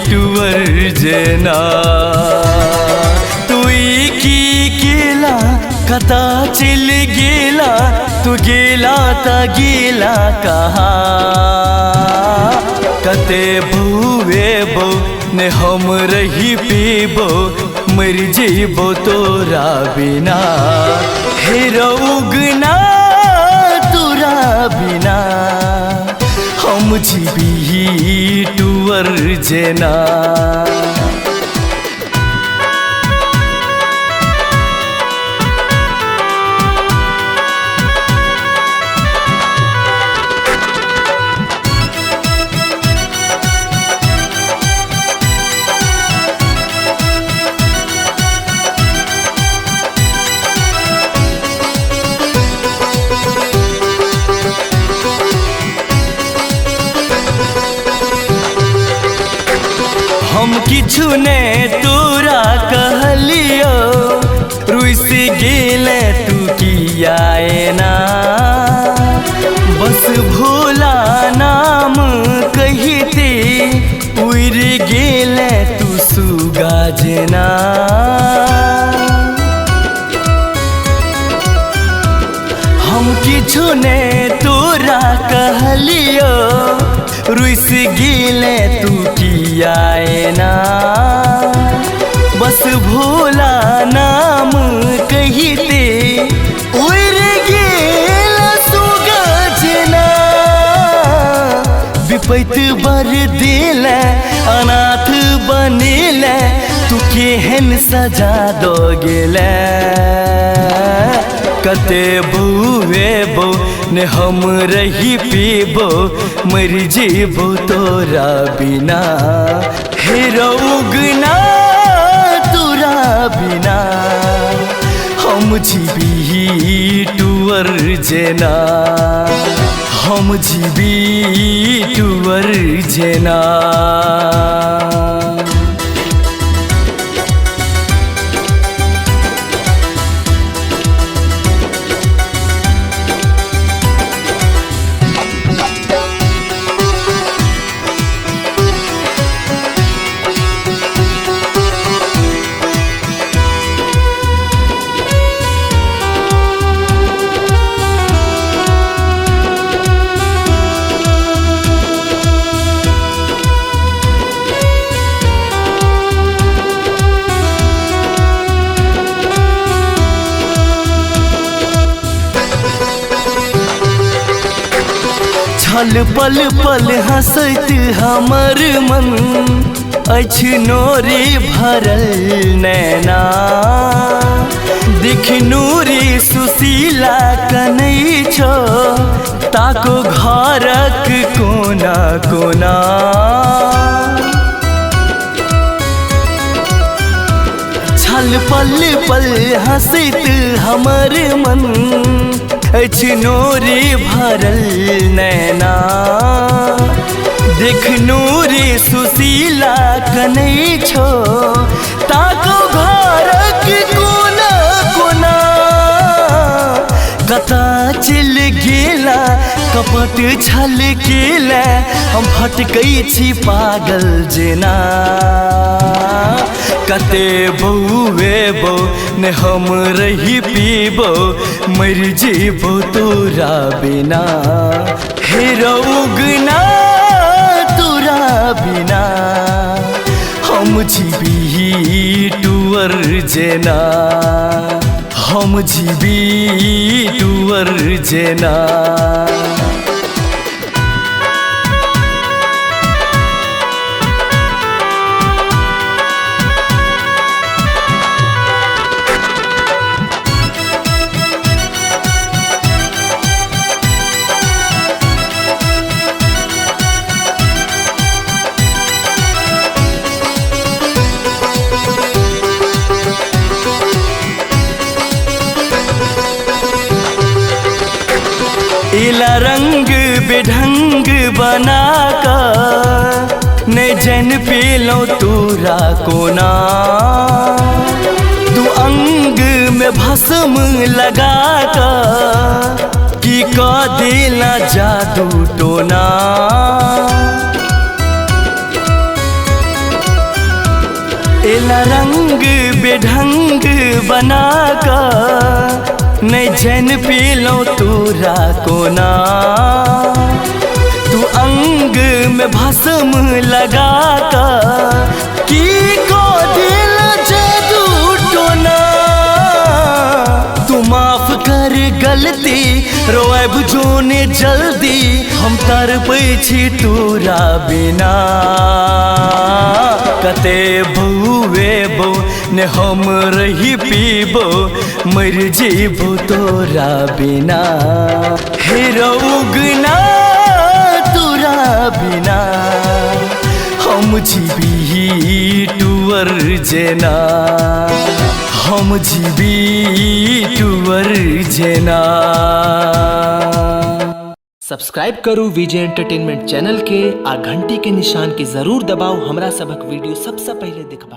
Tour जना तुई की केला कता चिल गेला तू गेला ता गेला कहा कते बहुए बो ने हम रही पीबो मर जीबो तोरा बिना हेरो उगना तोरा बिना हम जीबी टुवर जना हम किछु ने तोरा कहलियो रुइस गेले तू किया ना बस भोला नाम कहिते उड़ गेले तू सुगा जना हम किछु ने तोरा कहलियो रुइस गेले तू किया ना बस भोला नाम कहिते उड़ गेला सुगा जना विपैत बर दिले अनाथ बनिले तू केहन सजा दो गेले कते बहुए बो ने हम रही पीबो मर जीबो तोरा बिना हेरो उगना तोरा बिना हम जीबी टुवर जना हम जीबी टुवर जना छल पल पल हंसत हमर मन अछि नोरे भरल नैना दिखनु रे सुशीला कनै छो ताको घरक कोना कोना छल पल पल हंसत हमर मन अछि नोरे भरल नैना देखनु रे सुशीला कनै छो ताको घरक कोना कोना कता चिल गेला कपट छल केला हम भटकै छी पागल जना कते बहुए बो ने हम रही पीबो मर जीबो तोरा बिना हेरो उगना तोरा बिना हम जीबी टुवर जना हम जीबी टुवर जना इला रंग बेढंग बना कर ने जन पेलो तोरा कोना तू अंग में भस्म लगा कर की का देला जादू टोना एला रंग बेढंग बना का नहीं जैन पीलो तोरा कोना तू अंग में भस्म लगा का की को दिल जादू टोना तू माफ कर गलती रोएब जोने जल्दी हम तरपै छी तोरा बिना कते बउए बो ने हम रही पीबो मर जीबो तोरा बिना हे रौगना तोरा बिना हम जीबी टुअर जेना हम जीबी टुअर जेना। सब्सक्राइब करू विजय एंटरटेनमेंट चैनल के आ घंटी के निशान के जरूर दबाओ हमरा सबक वीडियो सबसे पहले देखबा।